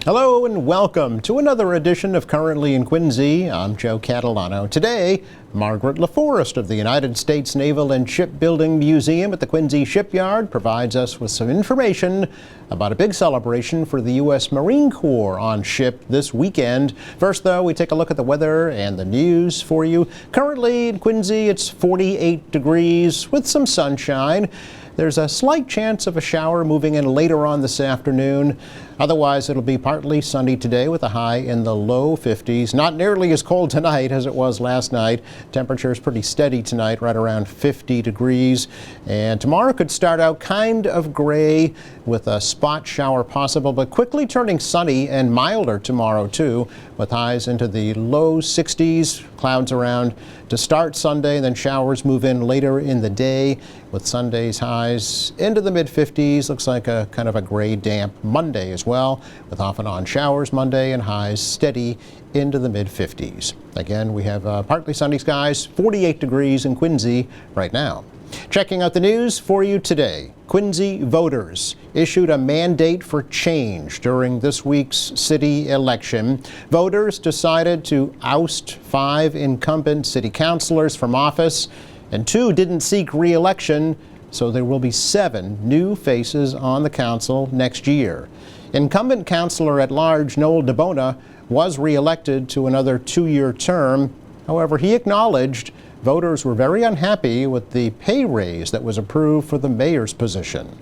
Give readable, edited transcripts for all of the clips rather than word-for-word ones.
Hello and welcome to another edition of Currently in Quincy. I'm Joe Catalano. Today, Margaret LaForest of the United States Naval and Shipbuilding Museum at the Quincy Shipyard provides us with some information about a big celebration for the U.S. Marine Corps on ship this weekend. First, though, we take a look at the weather and the news for you. Currently in Quincy, it's 48 degrees with some sunshine. There's a slight chance of a shower moving in later on this afternoon. Otherwise, it'll be partly sunny today with a high in the low 50s. Not nearly as cold tonight as it was last night. Temperature is pretty steady tonight, right around 50 degrees. And tomorrow could start out kind of gray with a spot shower possible, but quickly turning sunny and milder tomorrow too, with highs into the low 60s. Clouds around to start Sunday, and then showers move in later in the day with Sunday's highs into the mid-50s. Looks like a kind of a gray, damp Monday as well, with off and on showers Monday and highs steady into the mid-50s. Again, we have partly sunny skies, 48 degrees in Quincy right now. Checking out the news for you today. Quincy voters issued a mandate for change during this week's city election. Voters decided to oust 5 incumbent city councilors from office, and 2 didn't seek re-election, so there will be 7 new faces on the council next year. Incumbent councilor at large Noel DeBona was re-elected to another 2-year term. However, he acknowledged voters were very unhappy with the pay raise that was approved for the mayor's position.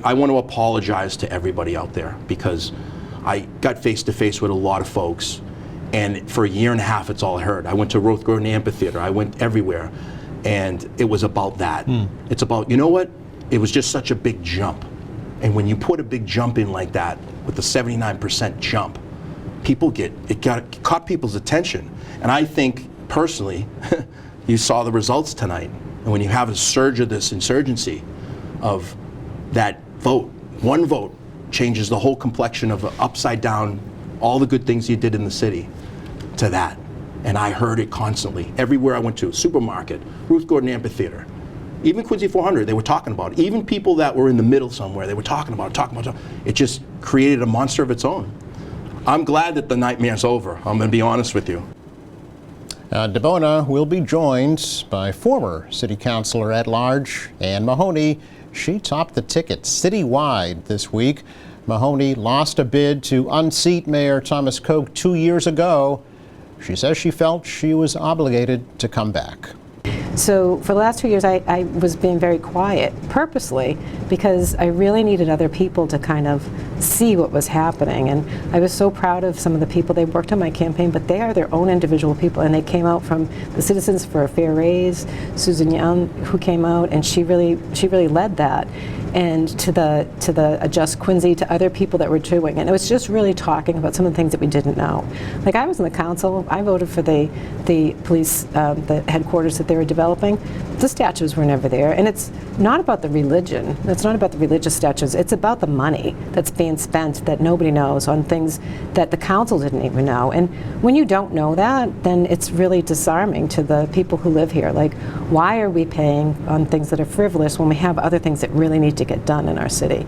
I want to apologize to everybody out there because I got face to face with a lot of folks, and for a year and a half it's all I heard. I went to Roth Gordon Amphitheater, I went everywhere, and it was about that. It's about, you know what, it was just such a big jump. And when you put a big jump in like that, with the 79% jump, it caught people's attention. And I think, personally, you saw the results tonight. And when you have a surge of this insurgency of that vote, one vote changes the whole complexion of upside down, all the good things you did in the city to that. And I heard it constantly. Everywhere I went to, supermarket, Ruth Gordon Amphitheater, even Quincy 400, they were talking about it. Even people that were in the middle somewhere, they were talking about it. It just created a monster of its own. I'm glad that the nightmare's over. I'm going to be honest with you. DeBona will be joined by former city councilor at large Ann Mahoney. She topped the ticket citywide this week. Mahoney lost a bid to unseat Mayor Thomas Koch 2 years ago. She says she felt she was obligated to come back. So for the last 2 years, I was being very quiet, purposely, because I really needed other people to kind of see what was happening. And I was so proud of some of the people. They worked on my campaign, but they are their own individual people, and they came out from the Citizens for a Fair Raise, Susan Young, who came out, and she really led that. And to the Adjust Quincy, to other people that were doing. And it was just really talking about some of the things that we didn't know. Like, I was in the council, I voted for the police, the headquarters that they were developing. The statues were never there. And it's not about the religion, it's not about the religious statues, it's about the money that's being spent that nobody knows on things that the council didn't even know. And when you don't know that, then it's really disarming to the people who live here. Like, why are we paying on things that are frivolous when we have other things that really need to get done in our city?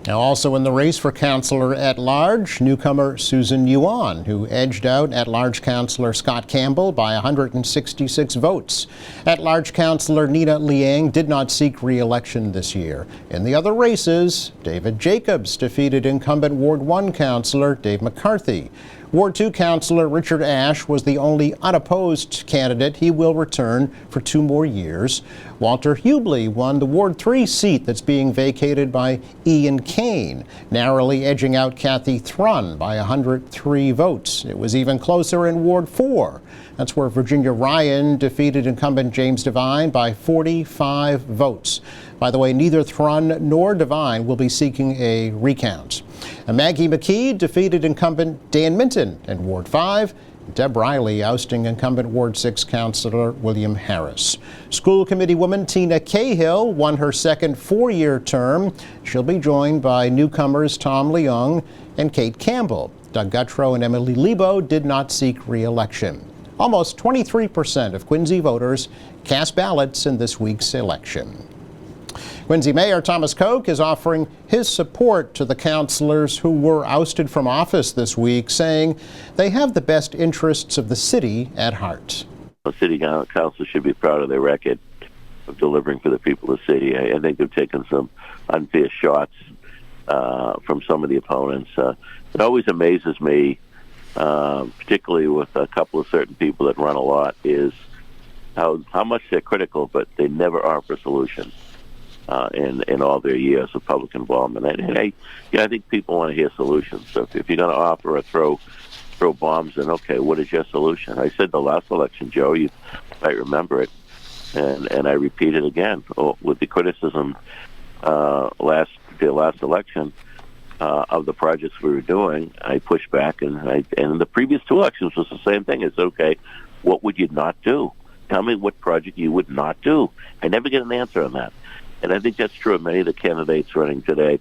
Now, also in the race for councilor at large, newcomer Susan Yuan, who edged out at-large councilor Scott Campbell by 166 votes. At-large councilor Nina Liang did not seek re-election this year. In the other races, David Jacobs defeated incumbent Ward 1 councilor Dave McCarthy. Ward 2 councilor Richard Ashe was the only unopposed candidate. He will return for 2 more years. Walter Hubley won the Ward 3 seat that's being vacated by Ian Kane, narrowly edging out Kathy Thrun by 103 votes. It was even closer in Ward 4. That's where Virginia Ryan defeated incumbent James Devine by 45 votes. By the way, neither Thrun nor Devine will be seeking a recount. Maggie McKee defeated incumbent Dan Minton in Ward 5. Deb Riley ousting incumbent Ward 6 councilor William Harris. School committee woman Tina Cahill won her second 4-year term. She'll be joined by newcomers Tom Leung and Kate Campbell. Doug Gutrow and Emily Lebo did not seek re-election. Almost 23% of Quincy voters cast ballots in this week's election. Quincy Mayor Thomas Koch is offering his support to the councilors who were ousted from office this week, saying they have the best interests of the city at heart. The city council should be proud of their record of delivering for the people of the city. I think they've taken some unfair shots from some of the opponents. It always amazes me, particularly with a couple of certain people that run a lot, is how much they're critical, but they never offer a solution in all their years of public involvement. And I think people want to hear solutions. So if you're going to offer or throw bombs, then okay, what is your solution? I said the last election, Joe, you might remember it, and I repeat it again with the criticism the last election of the projects we were doing. I pushed back, and the previous two elections was the same thing. It's okay, what would you not do? Tell me what project you would not do. I never get an answer on that. And I think that's true of many of the candidates running today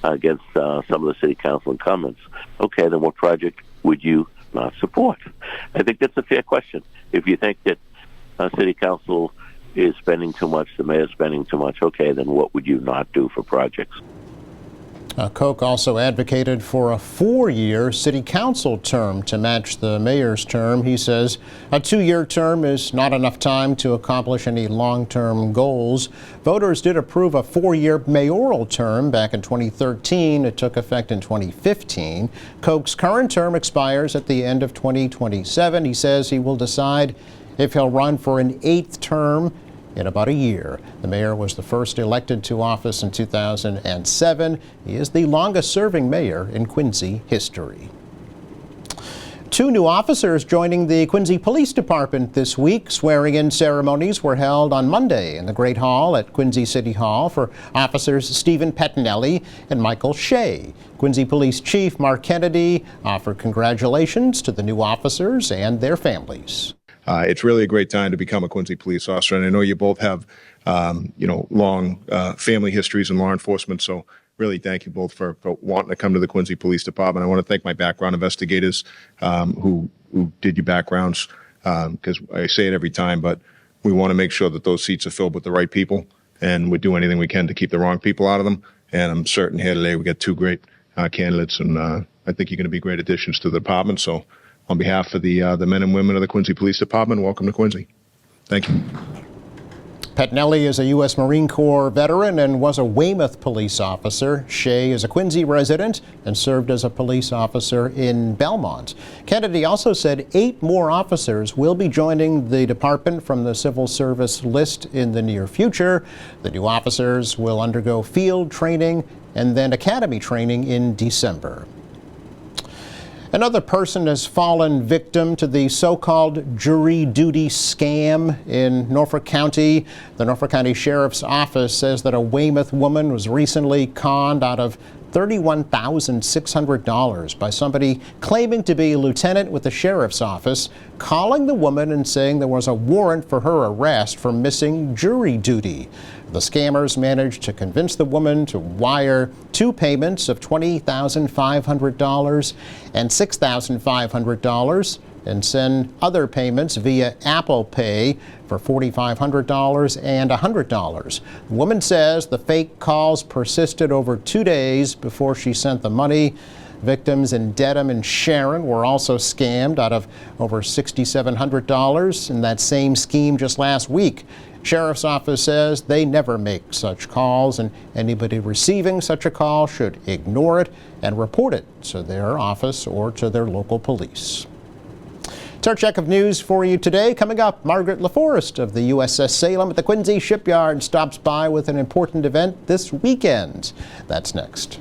against some of the city council incumbents. Okay, then what project would you not support? I think that's a fair question. If you think that city council is spending too much, the mayor's spending too much, okay, then what would you not do for projects? Koch also advocated for a 4-year city council term to match the mayor's term. He says a 2-year term is not enough time to accomplish any long-term goals. Voters did approve a 4-year mayoral term back in 2013. It took effect in 2015. Koch's current term expires at the end of 2027. He says he will decide if he'll run for an 8th term in about a year. The mayor was the first elected to office in 2007. He is the longest-serving mayor in Quincy history. 2 new officers joining the Quincy Police Department this week. Swearing-in ceremonies were held on Monday in the Great Hall at Quincy City Hall for officers Stephen Pettinelli and Michael Shea. Quincy Police Chief Mark Kennedy offered congratulations to the new officers and their families. It's really a great time to become a Quincy police officer, and I know you both have, long family histories in law enforcement. So really, thank you both for wanting to come to the Quincy Police Department. I want to thank my background investigators who did your backgrounds, because I say it every time, but we want to make sure that those seats are filled with the right people, and we do anything we can to keep the wrong people out of them. And I'm certain here today we got 2 great candidates, and I think you're going to be great additions to the department. So, on behalf of the men and women of the Quincy Police Department, welcome to Quincy. Thank you. Pettinelli is a U.S. Marine Corps veteran and was a Weymouth police officer. Shea is a Quincy resident and served as a police officer in Belmont. Kennedy also said 8 more officers will be joining the department from the civil service list in the near future. The new officers will undergo field training and then academy training in December. Another person has fallen victim to the so-called jury duty scam in Norfolk County. The Norfolk County Sheriff's Office says that a Weymouth woman was recently conned out of $31,600 by somebody claiming to be a lieutenant with the sheriff's office, calling the woman and saying there was a warrant for her arrest for missing jury duty. The scammers managed to convince the woman to wire 2 payments of $20,500 and $6,500 and send other payments via Apple Pay for $4,500 and $100. The woman says the fake calls persisted over 2 days before she sent the money. Victims in Dedham and Sharon were also scammed out of over $6,700 in that same scheme just last week. Sheriff's Office says they never make such calls, and anybody receiving such a call should ignore it and report it to their office or to their local police. It's our check of news for you today. Coming up, Margaret LaForest of the USS Salem at the Quincy Shipyard stops by with an important event this weekend. That's next.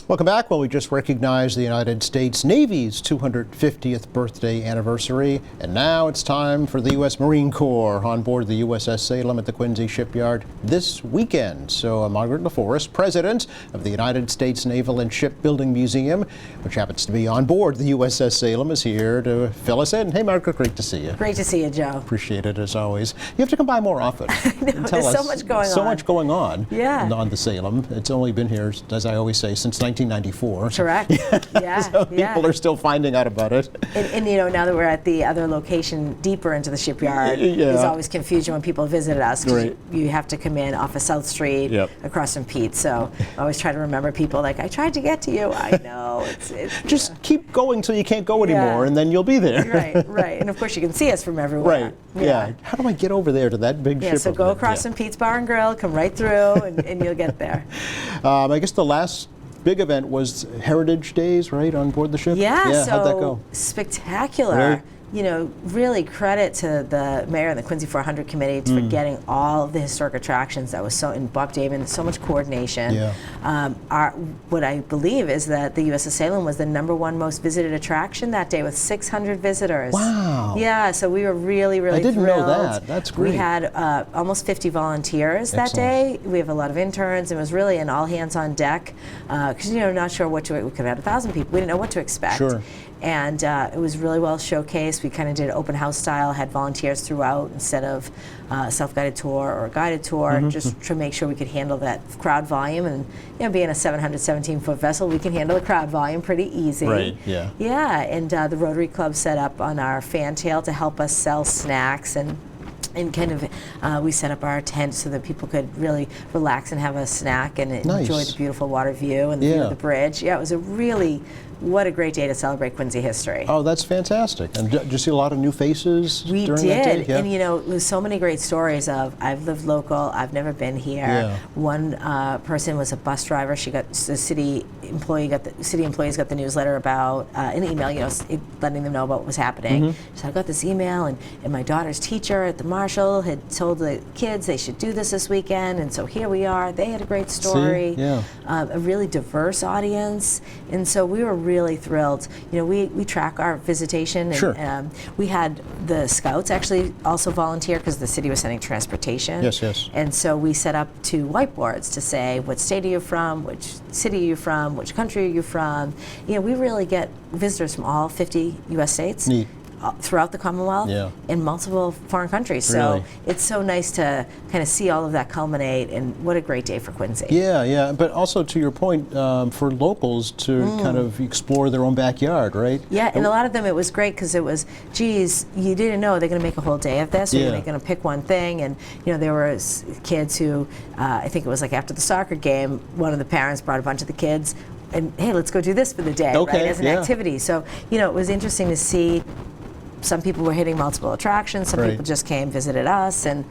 Welcome back. Well, we just recognized the United States Navy's 250th birthday anniversary, and now it's time for the U.S. Marine Corps on board the USS Salem at the Quincy Shipyard this weekend. So Margaret LaForest, president of the United States Naval and Shipbuilding Museum, which happens to be on board the USS Salem, is here to fill us in. Hey, Margaret, great to see you. Great to see you, Joe. Appreciate it, as always. You have to come by more often. There's so much going on. So much going on Yeah. on the Salem. It's only been here, as I always say, since 19 1994. so- Correct. Yeah. So yeah. people are still finding out about it. And now that we're at the other location deeper into the shipyard, Yeah. there's always confusion when people visit us. 'Cause Right. you have to come in off of South Street Yep. across from Pete. So I always try to remember people like, I tried to get to you. I know. It's Just keep going till you can't go anymore, and then you'll be there. right. And of course you can see us from everywhere. Right. Yeah. How do I get over there to that big Yeah, ship? so over go there? across Yeah. from Pete's Bar and Grill, come right through, and you'll get there. I guess the last big event was Heritage Days, right, on board the ship? Yeah, so how'd that go? spectacular. Really? Really credit to the mayor and the Quincy 400 committee for getting all of the historic attractions. That was and Bob Damon, so much coordination. Yeah. What I believe is that the USS Salem was the #1 most visited attraction that day with 600 visitors. Wow. Yeah, so we were really, really I didn't know thrilled. that. That's great. We had almost 50 volunteers that day. We have a lot of interns, and it was really an all hands on deck because not sure what to. We could have had 1,000 people. We didn't know what to expect. Sure. And it was really well showcased. We kind of did open house style, had volunteers throughout instead of self-guided tour or a guided tour, just to make sure we could handle that crowd volume. And being a 717-foot vessel, we can handle the crowd volume pretty easy. Right, yeah. Yeah, and the Rotary Club set up on our fantail to help us sell snacks and kind of, we set up our tent so that people could really relax and have a snack and enjoy Nice. the beautiful water view and the view Yeah. of the bridge. Yeah, it was what a great day to celebrate Quincy history. Oh, that's fantastic. And did you see a lot of new faces We during that day? did, Yeah. and there's so many great stories of I've lived local, I've never been here. Yeah. One person was a bus driver. She got the city employees got the newsletter about an email, letting them know about what was happening. So I got this email, and my daughter's teacher at the Marshall had told the kids they should do this weekend, and so here we are. They had a great story. Yeah. A really diverse audience, and so we were really thrilled. We track our visitation, and Sure. we had the scouts actually also volunteer because the city was sending transportation. Yes. And so we set up 2 whiteboards to say what state are you from, which city are you from, which country are you from. We really get visitors from all 50 U.S. states. Neat. Throughout the Commonwealth Yeah. in multiple foreign countries. So Really? it's so nice to kind of see all of that culminate, and what a great day for Quincy. Yeah. But also to your point, for locals to kind of explore their own backyard, right? Yeah, and a lot of them, it was great because it was, geez, you didn't know they're going to make a whole day of this, or Yeah. they're going to pick one thing. And, there were kids who, I think it was like after the soccer game, one of the parents brought a bunch of the kids, and hey, let's go do this for the day, Okay, right, as an yeah. activity. So, it was interesting to see. Some people were hitting multiple attractions. Some Right. people just came, visited us, and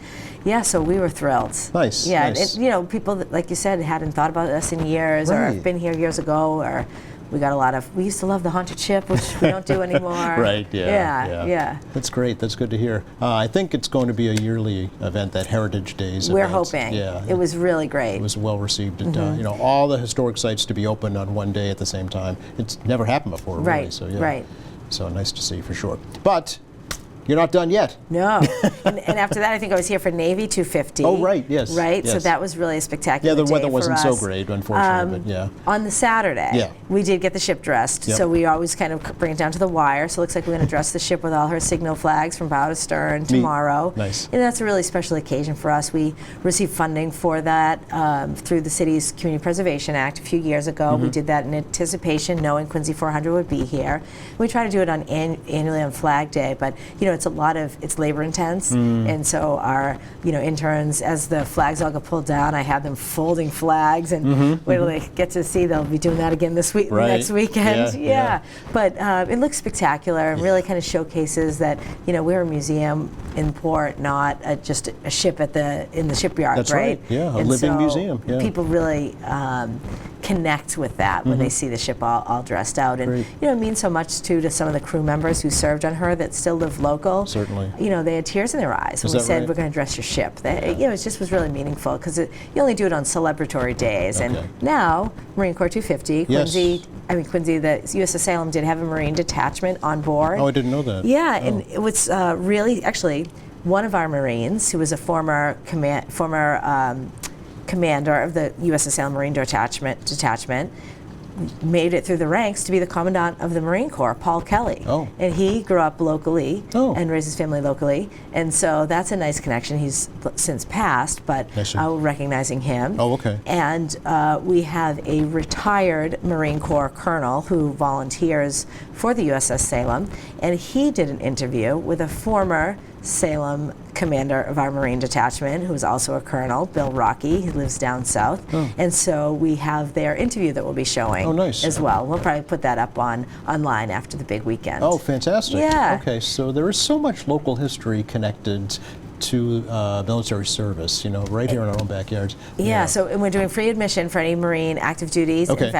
so we were thrilled. Nice, Yeah, nice. people that, like you said, hadn't thought about us in years, or Right. have been here years ago, or we got a lot of. We used to love the haunted ship, which we don't do anymore. Right, yeah. Yeah. That's great. That's good to hear. I think it's going to be a yearly event, that Heritage Days We're event. hoping. Yeah. It was really great. It was well received. All the historic sites to be open on one day at the same time. It's never happened before, really. Right, So, yeah. right. So nice to see for sure. But you're not done yet. No. and after that, I think I was here for Navy 250. Oh, right, yes, Right? So yes. that was really a spectacular Yeah, the day weather for wasn't so us. great, unfortunately, but yeah. On the Saturday, Yeah. we did get the ship dressed. Yep. So we always kind of bring it down to the wire. So it looks like we're going to dress the ship with all her signal flags from bow to stern tomorrow. Nice. And that's a really special occasion for us. We received funding for that through the city's Community Preservation Act a few years ago. We did that in anticipation, knowing Quincy 400 would be here. We try to do it on annually on Flag Day, but it's labor intense, and so our interns, as the flags all get pulled down, I had them folding flags, and wait till they get to see, they'll be doing that again this week, Right. next weekend. Yeah. But it looks spectacular and really kind of showcases that we're a museum in port, not just a ship in the shipyard. That's right. Yeah, a And living so museum. Yeah. People really connect with that when they see the ship all dressed out, and Great. it means so much too to some of the crew members who served on her that still live local. Certainly. They had tears in their eyes when Is we that said right? we're going to dress your ship. It just was really meaningful because you only do it on celebratory days, Okay. and now Marine Corps 250, Yes. Quincy, the USS Salem did have a Marine detachment on board. Oh, I didn't know that. Yeah, and it was really actually one of our Marines, who was a former commander of the USS Salem Marine detachment, made it through the ranks to be the Commandant of the Marine Corps, Paul Kelly. Oh. And he grew up locally Oh. and raised his family locally. And so that's a nice connection. He's since passed, but I see. we're recognizing him. Oh, okay. And we have a retired Marine Corps colonel who volunteers for the USS Salem, and he did an interview with a former Salem commander of our Marine detachment, who is also a colonel, Bill Rocky, who lives down south. And so we have their interview that we'll be showing Oh, nice. as well. We'll probably put that up online after the big weekend. Oh, fantastic. Yeah. Okay, so there is so much local history connected to military service, right here in our own backyards. Yeah, so and we're doing free admission for any Marine active duties Okay. and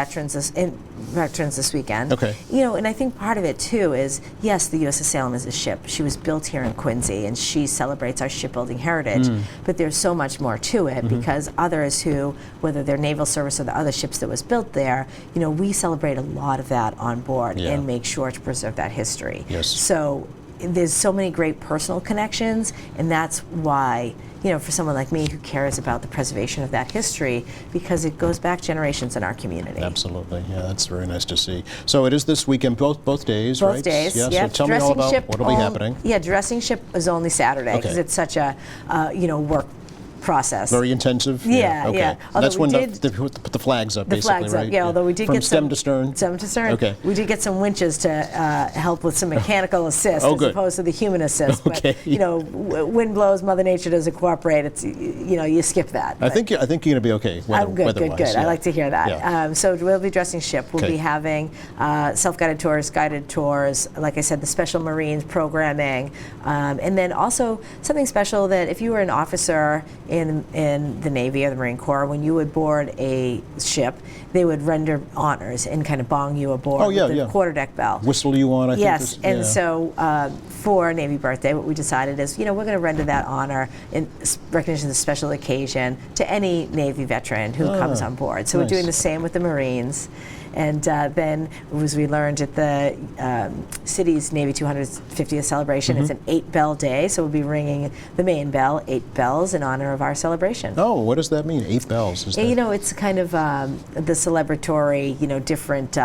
veterans this weekend. Okay. And I think part of it too is, yes, the USS Salem is a ship. She was built here in Quincy, and she celebrates our shipbuilding heritage. But there's so much more to it because others who, whether they're naval service or the other ships that was built there, we celebrate a lot of that on board Yeah. and make sure to preserve that history. Yes. So there's so many great personal connections, and that's why, for someone like me who cares about the preservation of that history, because it goes back generations in our community. Absolutely. Yeah, that's very nice to see. So it is this weekend, both days, right? Both days. Yeah, Yep. so tell me all about what'll be happening. Yeah, dressing ship is only Saturday because Okay. it's such a work process. Very intensive? Yeah, Okay. yeah. And Although that's we when did- they put the flags up, The basically, flags right? up, yeah. Although we did From get stem to stern. Stem to stern. Okay. We did get some winches to help with some mechanical assist Oh, as good. opposed to the human assist. Okay. But wind blows, Mother Nature doesn't cooperate. It's you skip that. I But- think you're going to be okay. I'm good, weather-wise, good. I yeah. like to hear that. Yeah. So we'll be dressing ship. We'll Okay. be having self-guided tours, guided tours, like I said, the Special Marines programming, and then also something special that if you were an officer in the Navy or the Marine Corps, when you would board a ship, they would render honors and kind of bong you aboard Oh, yeah, with the yeah. quarterdeck bell. Whistle you on, I think. Yes, and yeah. so for Navy Birthday, what we decided is, we're going to render that honor in recognition of the special occasion to any Navy veteran who comes on board. So nice. we're doing the same with the Marines. And then, as we learned at the city's Navy 250th celebration, it's an 8-bell day, so we'll be ringing the main bell, 8 bells, in honor of our celebration. Oh, what does that mean? 8 bells? Is that... It's kind of the celebratory, different.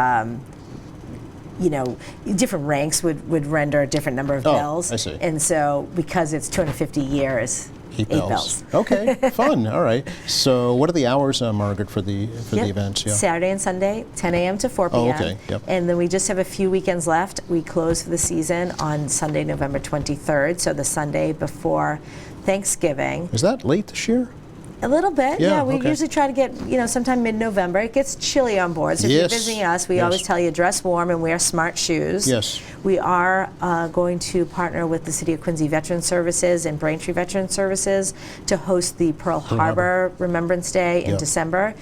Different ranks would render a different number of bells. I see. And so, because it's 250 years, 8 bells. bells. Okay, fun. All right. So, what are the hours, Margaret, for the Yep. events? Yeah. Saturday and Sunday, 10 a.m. to 4 Oh, p.m. okay. Yep. And then we just have a few weekends left. We close for the season on Sunday, November 23rd, so the Sunday before Thanksgiving. Is that late this year? A little bit, Yeah, yeah. We okay. usually try to get, sometime mid-November. It gets chilly on board, so if Yes, you're visiting us, we yes. always tell you dress warm and wear smart shoes. Yes. We are going to partner with the City of Quincy Veteran Services and Braintree Veteran Services to host the Pearl Harbor Remembrance Day in Yep. December.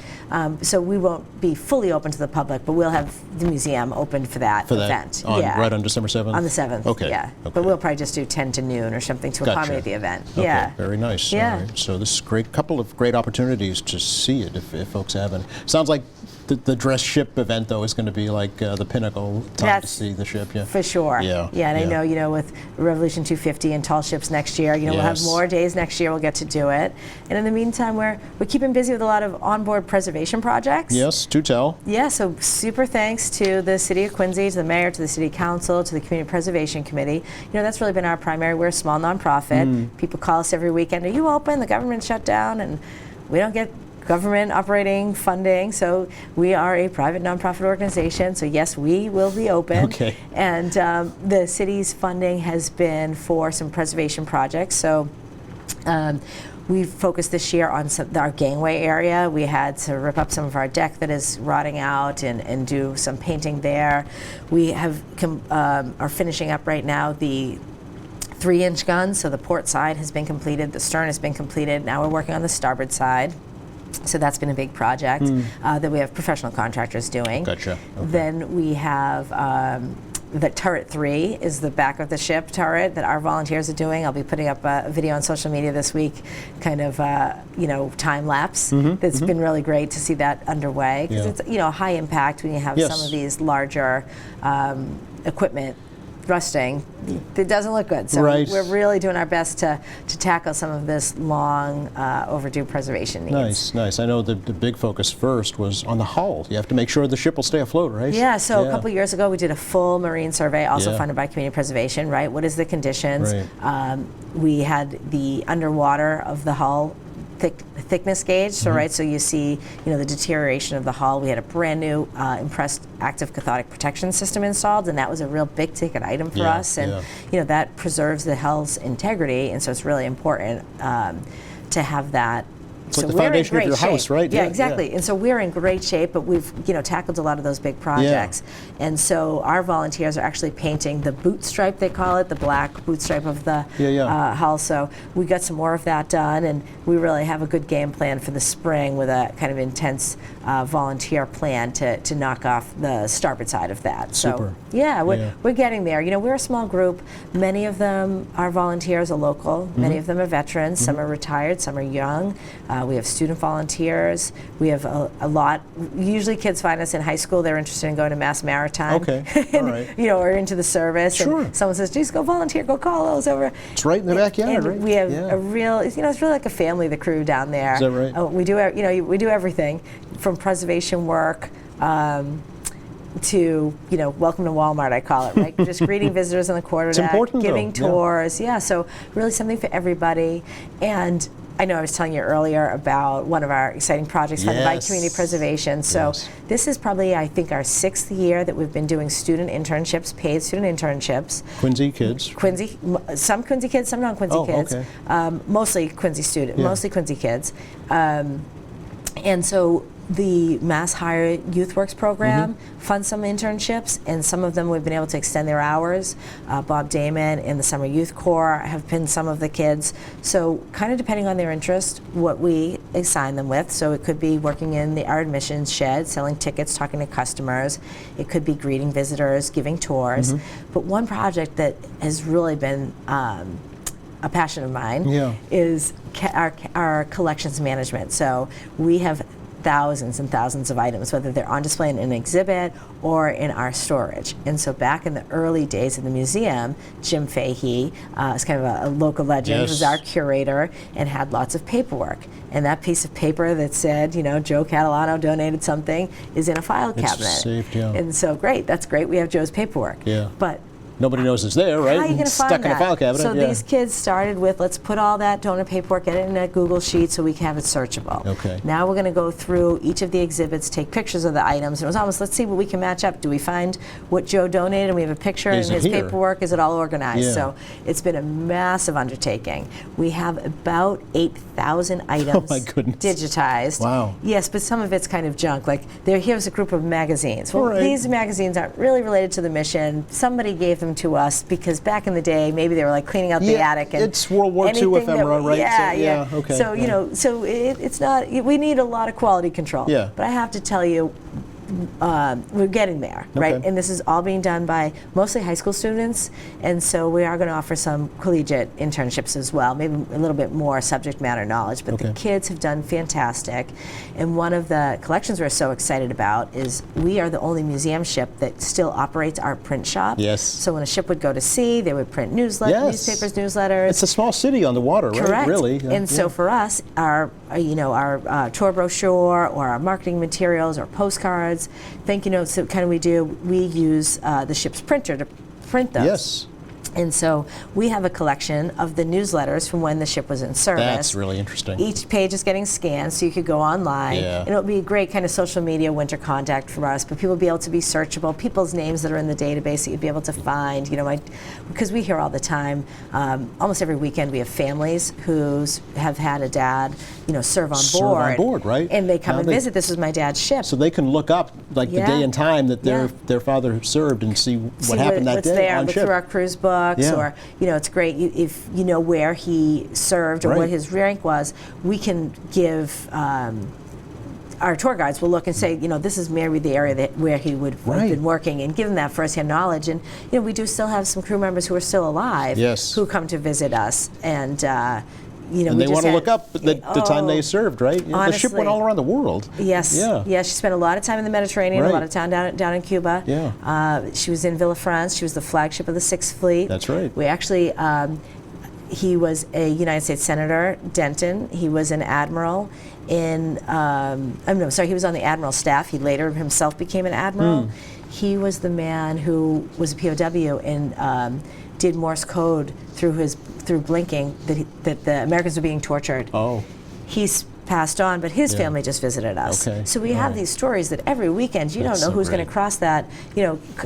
So we won't be fully open to the public, but we'll have the museum open for that event. Right on December 7th? On the 7th, Okay. yeah. Okay. But we'll probably just do 10 to noon or something to Gotcha. accommodate the event. Okay, Yeah. very nice. Yeah. All right. So this is great. Couple of great opportunities to see it if folks haven't. Sounds like the dress ship event though is going to be like the pinnacle time That's to see the ship. Yeah. For sure. Yeah. Yeah, and I know, with Revolution 250 and tall ships next year, we'll have Yes. more days next year. We'll get to do it. And in the meantime, we're keeping busy with a lot of onboard preservation projects. Yes. Do tell. Yeah, so super thanks to the City of Quincy, to the Mayor, to the City Council, to the Community Preservation Committee. That's really been our primary. We're a small nonprofit. People call us every weekend, are you open? The government's shut down, and we don't get government operating funding, so we are a private nonprofit organization, so yes, we will be open. Okay. And the city's funding has been for some preservation projects, so we've focused this year on our gangway area. We had to rip up some of our deck that is rotting out and do some painting there. We have are finishing up right now the 3-inch guns, so the port side has been completed, the stern has been completed, now we're working on the starboard side. So that's been a big project that we have professional contractors doing. Gotcha. Okay. Then we have the turret 3 is the back of the ship turret that our volunteers are doing. I'll be putting up a video on social media this week, kind of time lapse. That's been really great to see that underway because Yeah. it's high impact when you have Yes. some of these larger equipment rusting, it doesn't look good. So Right. we're really doing our best to tackle some of this long overdue preservation needs. Nice, nice. I know the big focus first was on the hull. You have to make sure the ship will stay afloat, right? Yeah, so a couple of years ago we did a full marine survey, also Yeah. funded by Community Preservation, right? What is the conditions? Right. We had the underwater of the hull thickness gauge, so right, so you see, the deterioration of the hull. We had a brand new impressed active cathodic protection system installed, and that was a real big ticket item for Yeah, us, and yeah. that preserves the hull's integrity, and so it's really important to have that. It's like the we're in foundation of great your shape. house, right? Yeah, Yeah, exactly. yeah. And so we're in great shape, but we've tackled a lot of those big projects. And so our volunteers are actually painting the boot stripe, they call it, the black boot stripe of the hull. So we got some more of that done, and we really have a good game plan for the spring with a kind of intense volunteer plan to knock off the starboard side of that. So Super. yeah, we're getting there. We're a small group. Many of them, our volunteers are local. Many of them are veterans. Some are retired. Some are young. We have student volunteers. We have a lot. Usually kids find us in high school. They're interested in going to Mass Maritime. Okay, and, all right. or into the service. Sure. And someone says, geez, go volunteer, go call those over. It's right in the backyard, And right? we have Yeah. a real, it's really like a family, the crew down there. Is that right? We do, we do everything from preservation work to, welcome to Walmart, I call it, right? Just greeting visitors on the quarterdeck, important, giving though. Yeah. tours. Yeah, so really something for everybody. And I know I was telling you earlier about one of our exciting projects funded by Yes. Community Preservation. So Yes. this is probably, I think, our 6th year that we've been doing student internships, paid student internships. Quincy kids. Some Quincy kids, some non-Quincy Oh, kids. okay. Mostly Quincy students, Yeah. mostly Quincy kids. And so the Mass Hire Youth Works program funds some internships, and some of them we've been able to extend their hours. Bob Damon and the Summer Youth Corps have been some of the kids. So kind of depending on their interest, what we assign them with. So it could be working in our admissions shed, selling tickets, talking to customers. It could be greeting visitors, giving tours. But one project that has really been a passion of mine is our collections management. So we have thousands and thousands of items, whether they're on display in an exhibit or in our storage. And so back in the early days of the museum, Jim Fahey is kind of a local legend, Yes. was our curator and had lots of paperwork. And that piece of paper that said, Joe Catalano donated something is in a file cabinet. saved, yeah. And so great, that's great, we have Joe's paperwork. Yeah. But Nobody knows it's there, right? how are you going to Stuck find in that? a file cabinet. So yeah. these kids started with, let's put all that donor paperwork, get it in a Google sheet so we can have it searchable. Okay. Now we're going to go through each of the exhibits, take pictures of the items. It was almost, let's see what we can match up. Do we find what Joe donated and we have a picture Is in it his here? paperwork? Is it all organized? Yeah. So it's been a massive undertaking. We have about 8,000 items my goodness. digitized. Wow. Yes, but some of it's kind of junk. Like here's a group of magazines. Well, All right. these magazines aren't really related to the mission. Somebody gave them to us because back in the day, maybe they were like cleaning out the Yeah, attic. And it's World War II anything ephemera, right? Yeah, So, yeah. yeah, okay, So, yeah. so it's not, we need a lot of quality control. Yeah. But I have to tell you, we're getting there, right? Okay. And this is all being done by mostly high school students, and so we are going to offer some collegiate internships as well, maybe a little bit more subject matter knowledge, but the Okay. kids have done fantastic. And one of the collections we're so excited about is we are the only museum ship that still operates our print shop. Yes. So when a ship would go to sea, they would print newsletters, Yes. newspapers, newsletters. It's a small city on the water, right? Correct. Really. And so for us, our tour brochure or our marketing materials or postcards, thank you notes that kind of we use the ship's printer to print those. Yes. And so we have a collection of the newsletters from when the ship was in service. That's really interesting. Each page is getting scanned, so you could go online. Yeah. And it'll be a great kind of social media winter contact for us, but people will be able to be searchable, people's names that are in the database that you'd be able to find. Because we hear all the time, almost every weekend we have families who have had a dad, serve on Serve board. on board, right? And they come Now and they- visit. This was my dad's ship. So they can look up like the Yeah. day and time that Yeah. their father served and see See what happened that what's day there, on look ship. through our cruise books, Yeah. or it's great if you know where he served or Right. what his rank was. We can give our tour guides will look and say, this is maybe the area where he would have Right. been working, and give them that firsthand knowledge. And we do still have some crew members who are still alive, Yes. who come to visit us, and you know, And we they just want to had- look up the time they served, right? You know, the ship went honestly. all around the world. Yes. Yeah. Yeah. She spent a lot of time in the Mediterranean, Right. a lot of time down in Cuba. Yeah. She was in Villafrance. She was the flagship of the Sixth Fleet. That's right. We actually, he was a United States Senator, Denton. He was an admiral in, no, sorry, he was on the admiral's staff. He later himself became an admiral. He was the man who was a POW and did Morse code through blinking that the Americans were being tortured. Oh. He's passed on, but his family just visited us. Okay. So we have these stories that every weekend you That's don't know so who's going great. to cross that,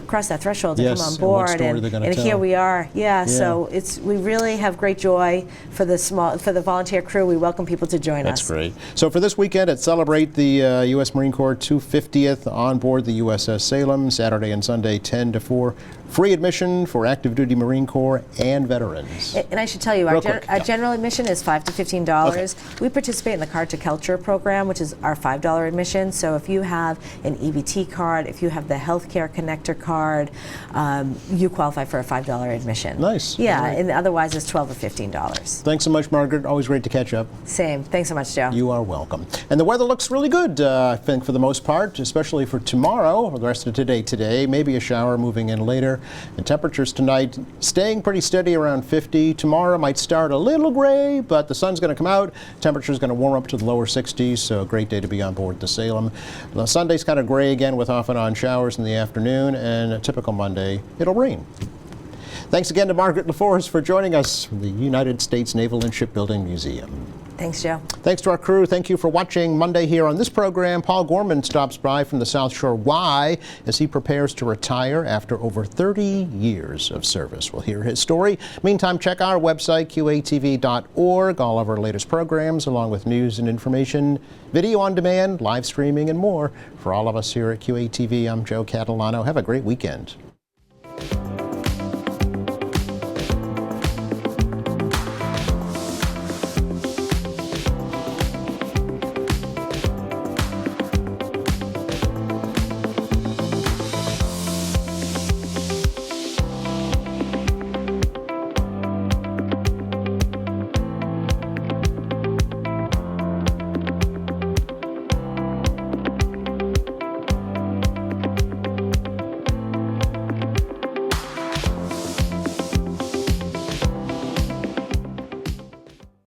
cross that threshold to Yes, come on and what board. story they're gonna and tell. here we are. Yeah. So we really have great joy for the volunteer crew. We welcome people to join us. That's great. So for this weekend, at Celebrate the U.S. Marine Corps 250th on board the USS Salem, Saturday and Sunday, 10 to 4. Free admission for active duty Marine Corps and veterans. And I should tell you, Real quick, our yeah. general admission is $5 to $15. We participate in the Card to Culture program, which is our $5 admission. So if you have an EBT card, if you have the Healthcare Connector card, you qualify for a $5 admission. Nice. Yeah, All right. and otherwise it's $12 or $15. Thanks so much, Margaret. Always great to catch up. Same. Thanks so much, Joe. You are welcome. And the weather looks really good, I think, for the most part, especially for tomorrow, or the rest of today. Maybe a shower moving in later. And temperatures tonight staying pretty steady around 50. Tomorrow might start a little gray, but the sun's going to come out. Temperature's going to warm up to the lower 60s, so a great day to be on board the Salem. Sunday's kind of gray again with off and on showers in the afternoon, and a typical Monday, it'll rain. Thanks again to Margaret LaForest for joining us from the United States Naval and Shipbuilding Museum. Thanks, Joe. Thanks to our crew. Thank you for watching Monday here on this program. Paul Gorman stops by from the South Shore. Why? As he prepares to retire after over 30 years of service. We'll hear his story. Meantime, check our website, qatv.org. All of our latest programs, along with news and information, video on demand, live streaming, and more. For all of us here at QATV, I'm Joe Catalano. Have a great weekend.